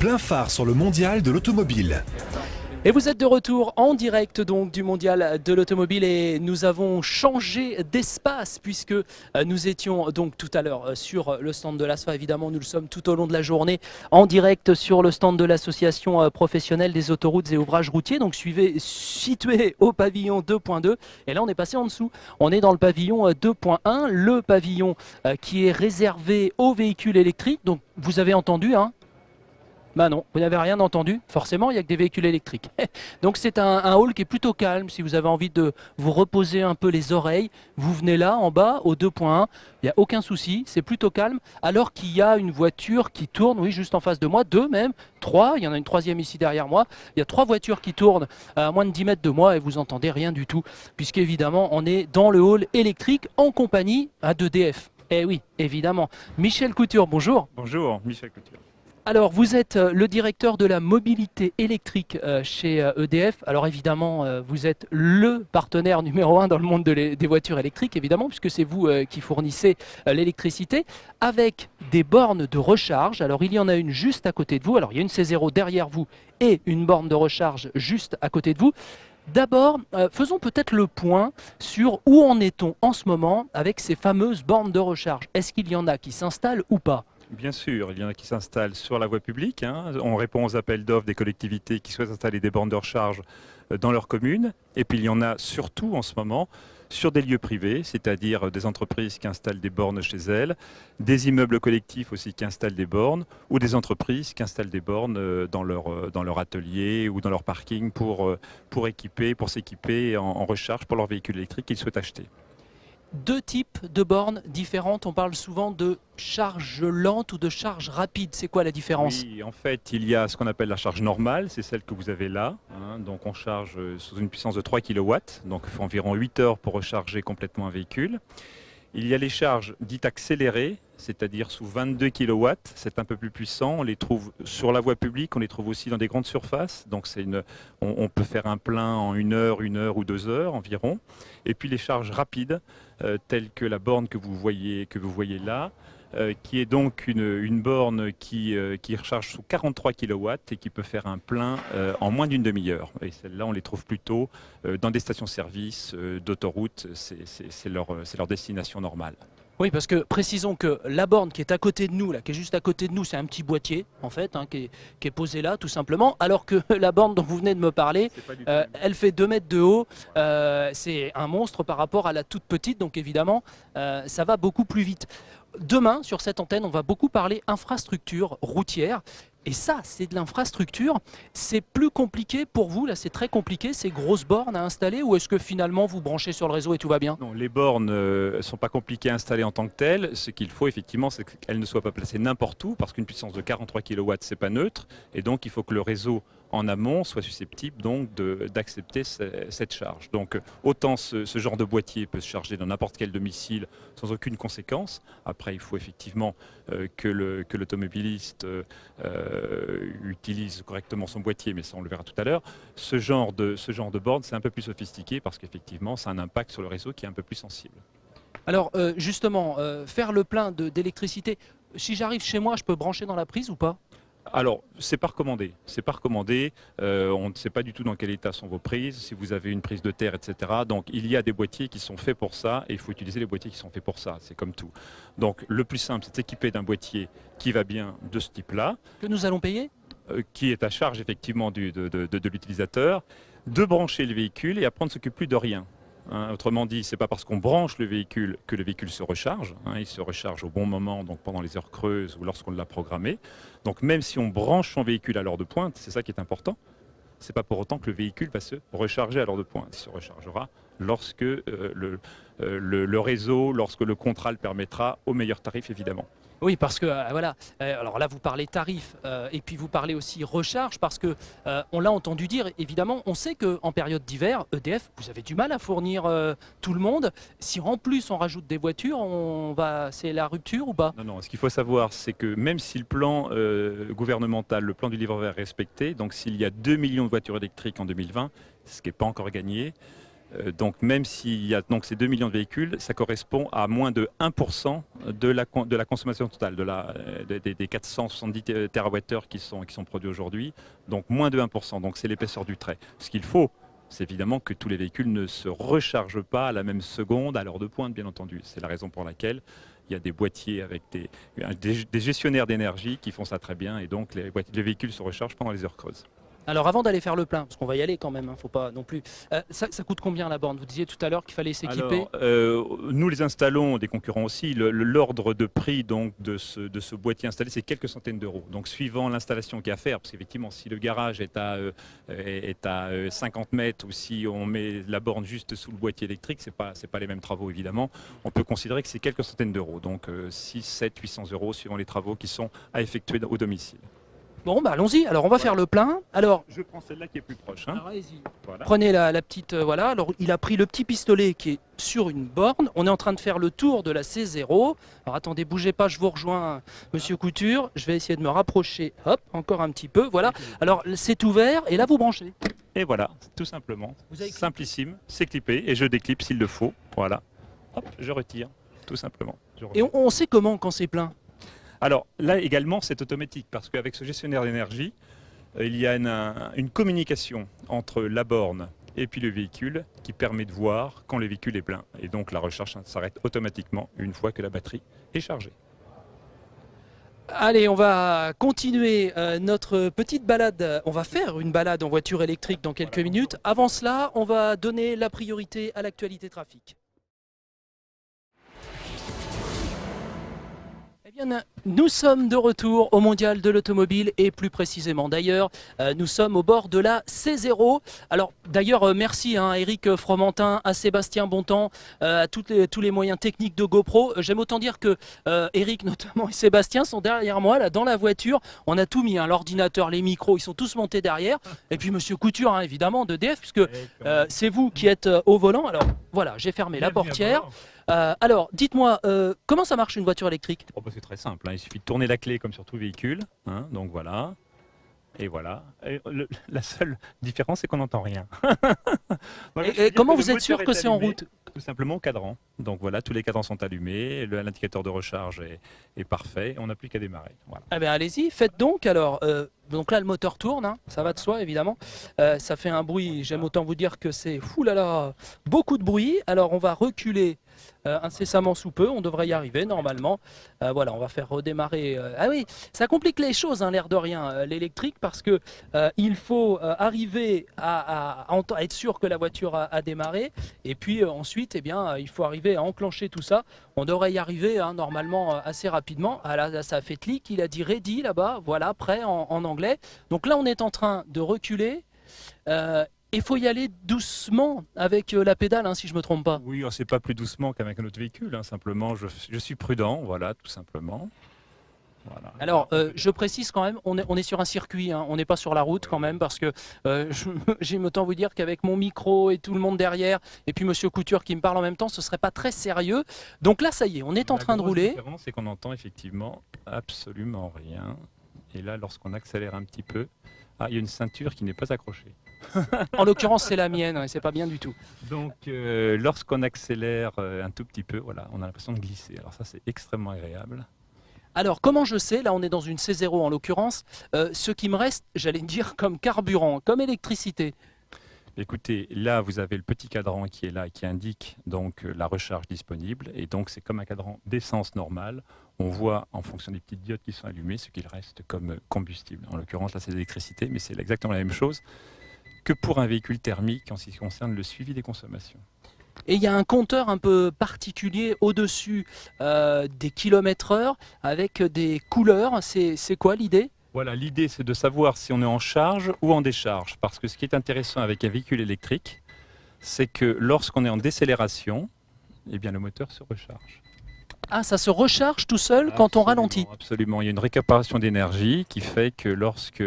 Plein phare sur le mondial de l'automobile. Et vous êtes de retour en direct donc du mondial de l'automobile et nous avons changé d'espace puisque nous étions donc tout à l'heure sur le stand de l'ASFA. Évidemment, nous le sommes tout au long de la journée en direct sur le stand de l'association professionnelle des autoroutes et ouvrages routiers, donc situé au pavillon 2.2. Et là, on est passé en dessous. On est dans le pavillon 2.1, le pavillon qui est réservé aux véhicules électriques. Donc, vous avez entendu, hein? Bah non, vous n'avez rien entendu, forcément il n'y a que des véhicules électriques. Donc c'est un hall qui est plutôt calme, si vous avez envie de vous reposer un peu les oreilles, vous venez là en bas au 2.1, il n'y a aucun souci, c'est plutôt calme, alors qu'il y a une voiture qui tourne, oui juste en face de moi, deux même, trois, il y en a une troisième ici derrière moi, il y a trois voitures qui tournent à moins de 10 mètres de moi et vous n'entendez rien du tout, puisqu'évidemment on est dans le hall électrique en compagnie d'EDF. Eh oui, évidemment. Michel Couture, bonjour. Bonjour, Michel Couture. Alors, vous êtes le directeur de la mobilité électrique chez EDF. Alors évidemment, vous êtes le partenaire numéro 1 dans le monde des voitures électriques, évidemment, puisque c'est vous qui fournissez l'électricité, avec des bornes de recharge. Alors, il y en a une juste à côté de vous. Alors, il y a une C0 derrière vous et une borne de recharge juste à côté de vous. D'abord, faisons peut-être le point sur où en est-on en ce moment avec ces fameuses bornes de recharge. Est-ce qu'il y en a qui s'installent ou pas ? Bien sûr, il y en a qui s'installent sur la voie publique. On répond aux appels d'offres des collectivités qui souhaitent installer des bornes de recharge dans leur commune. Et puis il y en a surtout en ce moment sur des lieux privés, c'est-à-dire des entreprises qui installent des bornes chez elles, des immeubles collectifs aussi qui installent des bornes, ou des entreprises qui installent des bornes dans leur atelier ou dans leur parking pour s'équiper en recharge pour leurs véhicules électriques qu'ils souhaitent acheter. Deux types de bornes différentes. On parle souvent de charge lente ou de charge rapide. C'est quoi la différence ? Oui, en fait, il y a ce qu'on appelle la charge normale, c'est celle que vous avez là. Donc on charge sous une puissance de 3 kW, donc il faut environ 8 heures pour recharger complètement un véhicule. Il y a les charges dites accélérées, c'est-à-dire sous 22 kW, c'est un peu plus puissant. On les trouve sur la voie publique, on les trouve aussi dans des grandes surfaces. Donc on peut faire un plein en 1 heure ou 2 heures environ. Et puis les charges rapides, telles que la borne que vous voyez là, qui est donc une borne qui recharge sous 43 kW et qui peut faire un plein en moins d'une demi-heure. Et celles-là, on les trouve plutôt dans des stations-service d'autoroute, c'est leur destination normale. Oui, parce que précisons que la borne qui est à côté de nous, là, qui est juste à côté de nous, c'est un petit boîtier, en fait, qui est posé là, tout simplement, alors que la borne dont vous venez de me parler, elle fait 2 mètres de haut, c'est un monstre par rapport à la toute petite, donc évidemment, ça va beaucoup plus vite. Demain, sur cette antenne, on va beaucoup parler infrastructure routière. Et ça, c'est de l'infrastructure. C'est plus compliqué pour vous, là, c'est très compliqué, ces grosses bornes à installer, ou est-ce que finalement vous branchez sur le réseau et tout va bien ? Non, les bornes ne sont pas compliquées à installer en tant que telles. Ce qu'il faut effectivement, c'est qu'elles ne soient pas placées n'importe où, parce qu'une puissance de 43 kW, c'est pas neutre. Et donc, il faut que le réseau en amont soit susceptible donc d'accepter cette charge. Donc autant ce genre de boîtier peut se charger dans n'importe quel domicile sans aucune conséquence. Après, il faut effectivement que l'automobiliste utilise correctement son boîtier, mais ça on le verra tout à l'heure. Ce genre de borne, c'est un peu plus sophistiqué parce qu'effectivement, ça a un impact sur le réseau qui est un peu plus sensible. Alors justement, faire le plein d'électricité, si j'arrive chez moi, je peux brancher dans la prise ou pas ? Alors, c'est pas recommandé. C'est pas recommandé. On ne sait pas du tout dans quel état sont vos prises, si vous avez une prise de terre, etc. Donc, il y a des boîtiers qui sont faits pour ça et il faut utiliser les boîtiers qui sont faits pour ça. C'est comme tout. Donc, le plus simple, c'est de s'équiper d'un boîtier qui va bien de ce type-là. Que nous allons payer ? Qui est à charge, effectivement, de l'utilisateur, de brancher le véhicule et après, on ne s'occupe plus de rien. Autrement dit, ce n'est pas parce qu'on branche le véhicule que le véhicule se recharge. Il se recharge au bon moment, donc pendant les heures creuses ou lorsqu'on l'a programmé. Donc même si on branche son véhicule à l'heure de pointe, c'est ça qui est important, ce n'est pas pour autant que le véhicule va se recharger à l'heure de pointe. Il se rechargera lorsque le réseau, lorsque le contrat le permettra, au meilleur tarif évidemment. Oui, parce que voilà, alors là vous parlez tarif et puis vous parlez aussi recharge parce que on l'a entendu dire, évidemment, on sait qu'en période d'hiver, EDF, vous avez du mal à fournir tout le monde. Si en plus on rajoute des voitures, c'est la rupture ou pas ? Non, ce qu'il faut savoir, c'est que même si le plan gouvernemental, le plan du livre vert est respecté, donc s'il y a 2 millions de voitures électriques en 2020, ce qui n'est pas encore gagné, Donc même s'il y a donc, ces 2 millions de véhicules, ça correspond à moins de 1% de la consommation totale, des 470 TWh qui sont produits aujourd'hui, donc moins de 1%, donc c'est l'épaisseur du trait. Ce qu'il faut, c'est évidemment que tous les véhicules ne se rechargent pas à la même seconde, à l'heure de pointe bien entendu. C'est la raison pour laquelle il y a des boîtiers avec des gestionnaires d'énergie qui font ça très bien, et donc les véhicules se rechargent pendant les heures creuses. Alors avant d'aller faire le plein, parce qu'on va y aller quand même, hein, faut pas non plus. Ça coûte combien la borne? Vous disiez tout à l'heure qu'il fallait s'équiper. Nous les installons, des concurrents aussi. L'ordre de prix donc, de ce boîtier installé, c'est quelques centaines d'euros. Donc suivant l'installation qu'il y a à faire, parce qu'effectivement si le garage est à 50 mètres ou si on met la borne juste sous le boîtier électrique, c'est pas les mêmes travaux évidemment. On peut considérer que c'est quelques centaines d'euros. Donc 6, 7, 800 euros suivant les travaux qui sont à effectuer au domicile. Bon, bah allons-y. Alors on va faire le plein. Alors, je prends celle-là qui est plus proche. Hein. alors allez-y. Voilà. Prenez la petite. Voilà. Alors il a pris le petit pistolet qui est sur une borne. On est en train de faire le tour de la C0. Alors attendez, bougez pas, je vous rejoins, Monsieur Couture. Je vais essayer de me rapprocher. Hop, encore un petit peu. Voilà. Alors c'est ouvert et là vous branchez. Et voilà, tout simplement. Simplissime, c'est clippé et je déclipe s'il le faut. Voilà. Hop, je retire, tout simplement. Et on sait comment quand c'est plein? Alors là également c'est automatique parce qu'avec ce gestionnaire d'énergie, il y a une communication entre la borne et puis le véhicule qui permet de voir quand le véhicule est plein. Et donc la recharge s'arrête automatiquement une fois que la batterie est chargée. Allez, on va continuer notre petite balade. On va faire une balade en voiture électrique dans quelques minutes. Avant cela, on va donner la priorité à l'actualité trafic. Eh bien, nous sommes de retour au Mondial de l'Automobile et plus précisément d'ailleurs, nous sommes au bord de la C0. Alors d'ailleurs, merci à Eric Fromentin, à Sébastien Bontemps, à tous les moyens techniques de GoPro. J'aime autant dire que Eric notamment et Sébastien sont derrière moi, là dans la voiture. On a tout mis, hein, l'ordinateur, les micros, ils sont tous montés derrière. Et puis Monsieur Couture, hein, évidemment, d'EDF, puisque c'est vous qui êtes au volant. Alors voilà, j'ai fermé la portière. Alors, dites-moi, comment ça marche une voiture électrique? C'est très simple, hein. Il suffit de tourner la clé comme sur tout véhicule, hein, donc voilà, et voilà. Et la seule différence, c'est qu'on n'entend rien. Et comment vous êtes sûr que c'est en route? Tout simplement au cadran. Donc voilà, tous les cadrans sont allumés, l'indicateur de recharge est parfait, on n'a plus qu'à démarrer. Voilà. Eh bien, allez-y, faites donc. Alors, donc là, le moteur tourne, hein, ça va de soi, évidemment. Ça fait un bruit, j'aime autant vous dire que c'est beaucoup de bruit. Alors, on va reculer incessamment sous peu, on devrait y arriver normalement. Voilà, on va faire redémarrer. Ah oui, ça complique les choses, hein, l'air de rien, l'électrique, parce que il faut arriver à être sûr que la voiture a démarré, et puis ensuite, eh bien, il faut arriver à enclencher tout ça. On devrait y arriver, hein, normalement assez rapidement. Ah là, ça a fait clic, il a dit ready là-bas, voilà, prêt en anglais. Donc là, on est en train de reculer. Il faut y aller doucement avec la pédale, hein, si je ne me trompe pas. Oui, c'est pas plus doucement qu'avec un autre véhicule, hein, simplement je suis prudent, voilà, tout simplement. Voilà. Alors, je précise quand même, on est sur un circuit, hein, on n'est pas sur la route quand même, parce que j'aime autant vous dire qu'avec mon micro et tout le monde derrière, et puis Monsieur Couture qui me parle en même temps, ce serait pas très sérieux. Donc là, ça y est, on est en train de rouler. La différence, c'est qu'on entend effectivement absolument rien. Et là, lorsqu'on accélère un petit peu, il y a une ceinture qui n'est pas accrochée. En l'occurrence, c'est la mienne, et c'est pas bien du tout. Donc, lorsqu'on accélère un tout petit peu, voilà, on a l'impression de glisser. Alors ça, c'est extrêmement agréable. Alors, comment je sais, là on est dans une C0 en l'occurrence, ce qui me reste, j'allais dire, comme carburant, comme électricité? Écoutez, là vous avez le petit cadran qui est là, qui indique donc la recharge disponible, et donc c'est comme un cadran d'essence normale. On voit en fonction des petites diodes qui sont allumées ce qu'il reste comme combustible. En l'occurrence là c'est l'électricité, mais c'est exactement la même chose que pour un véhicule thermique en ce qui concerne le suivi des consommations. Et il y a un compteur un peu particulier au-dessus des kilomètres-heure avec des couleurs. C'est quoi l'idée? Voilà, l'idée c'est de savoir si on est en charge ou en décharge. Parce que ce qui est intéressant avec un véhicule électrique, c'est que lorsqu'on est en décélération, eh bien, le moteur se recharge. Ah, ça se recharge tout seul quand on ralentit? Absolument, il y a une récupération d'énergie qui fait que lorsque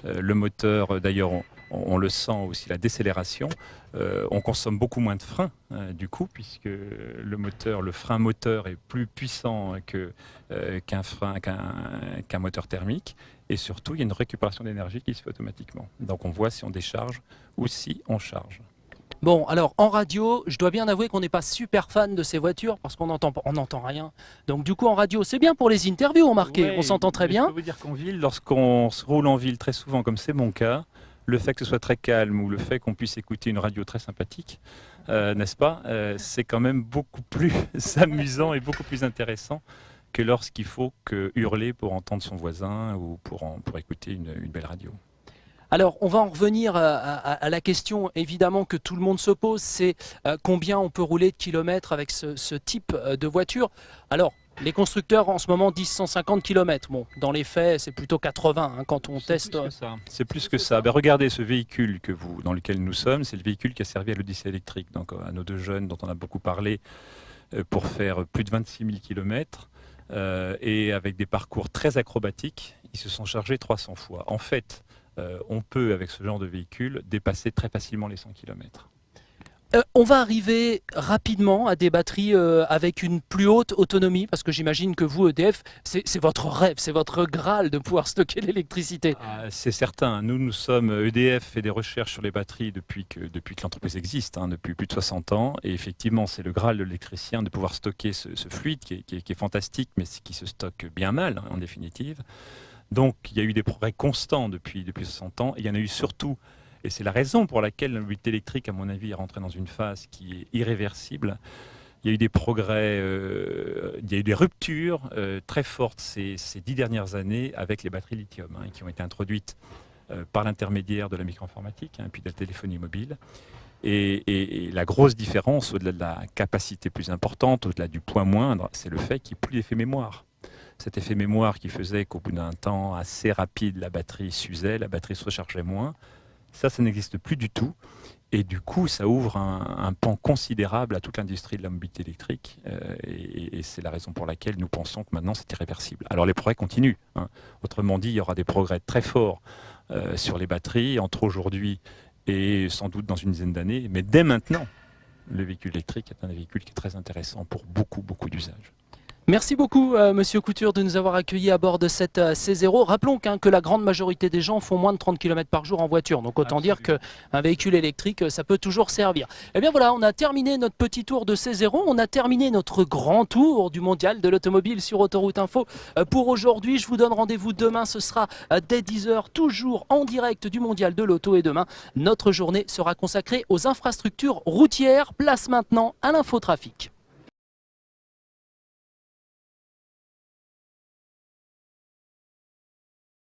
le moteur, d'ailleurs on le sent aussi, la décélération, on consomme beaucoup moins de frein du coup, puisque le frein moteur est plus puissant qu'un moteur thermique, et surtout il y a une récupération d'énergie qui se fait automatiquement. Donc on voit si on décharge ou si on charge. Bon, alors en radio, je dois bien avouer qu'on n'est pas super fan de ces voitures parce qu'on n'entend rien. Donc du coup en radio, c'est bien pour les interviews, remarquez, Ouais, on s'entend très mais bien. Je peux vous dire qu'en ville, lorsqu'on se roule en ville très souvent, comme c'est mon cas, le fait que ce soit très calme ou le fait qu'on puisse écouter une radio très sympathique, n'est-ce pas, c'est quand même beaucoup plus amusant et beaucoup plus intéressant que lorsqu'il faut hurler pour entendre son voisin ou pour écouter une belle radio. Alors, on va en revenir à la question évidemment que tout le monde se pose, c'est combien on peut rouler de kilomètres avec ce type de voiture. Alors, les constructeurs en ce moment disent 150 km. Bon, dans les faits, c'est plutôt 80 hein, quand on teste. C'est plus que ça. Ben, regardez ce véhicule dans lequel nous sommes, c'est le véhicule qui a servi à l'Odyssée électrique, donc à nos deux jeunes dont on a beaucoup parlé, pour faire plus de 26 000 km. Et avec des parcours très acrobatiques, ils se sont chargés 300 fois. En fait, on peut, avec ce genre de véhicule, dépasser très facilement les 100 km. On va arriver rapidement à des batteries avec une plus haute autonomie, parce que j'imagine que vous, EDF, c'est votre rêve, c'est votre Graal de pouvoir stocker l'électricité. C'est certain. Nous sommes EDF fait des recherches sur les batteries depuis que l'entreprise existe, hein, depuis plus de 60 ans. Et effectivement, c'est le Graal de l'électricien de pouvoir stocker ce fluide qui est fantastique, mais qui se stocke bien mal, hein, en définitive. Donc, il y a eu des progrès constants depuis 60 ans. Et il y en a eu surtout, et c'est la raison pour laquelle la mobilité électrique, à mon avis, est rentrée dans une phase qui est irréversible. Il y a eu des progrès, il y a eu des ruptures très fortes ces 10 dernières années avec les batteries lithium, hein, qui ont été introduites par l'intermédiaire de la micro-informatique, hein, puis de la téléphonie mobile. Et la grosse différence, au-delà de la capacité plus importante, au-delà du poids moindre, c'est le fait qu'il n'y ait plus d'effet mémoire. Cet effet mémoire qui faisait qu'au bout d'un temps assez rapide, la batterie s'usait, la batterie se rechargeait moins, ça n'existe plus du tout. Et du coup, ça ouvre un pan considérable à toute l'industrie de la mobilité électrique. Et c'est la raison pour laquelle nous pensons que maintenant, c'est irréversible. Alors les progrès continuent, hein. Autrement dit, il y aura des progrès très forts sur les batteries entre aujourd'hui et sans doute dans une dizaine d'années. Mais dès maintenant, le véhicule électrique est un véhicule qui est très intéressant pour beaucoup, beaucoup d'usages. Merci beaucoup, Monsieur Couture, de nous avoir accueillis à bord de cette C0. Rappelons que la grande majorité des gens font moins de 30 km par jour en voiture. Donc autant dire qu'un véhicule électrique, ça peut toujours servir. Et bien voilà, on a terminé notre petit tour de C0. On a terminé notre grand tour du mondial de l'automobile sur Autoroute Info. Pour aujourd'hui, je vous donne rendez-vous demain. Ce sera dès 10h, toujours en direct du mondial de l'auto. Et demain, notre journée sera consacrée aux infrastructures routières. Place maintenant à l'infotrafic.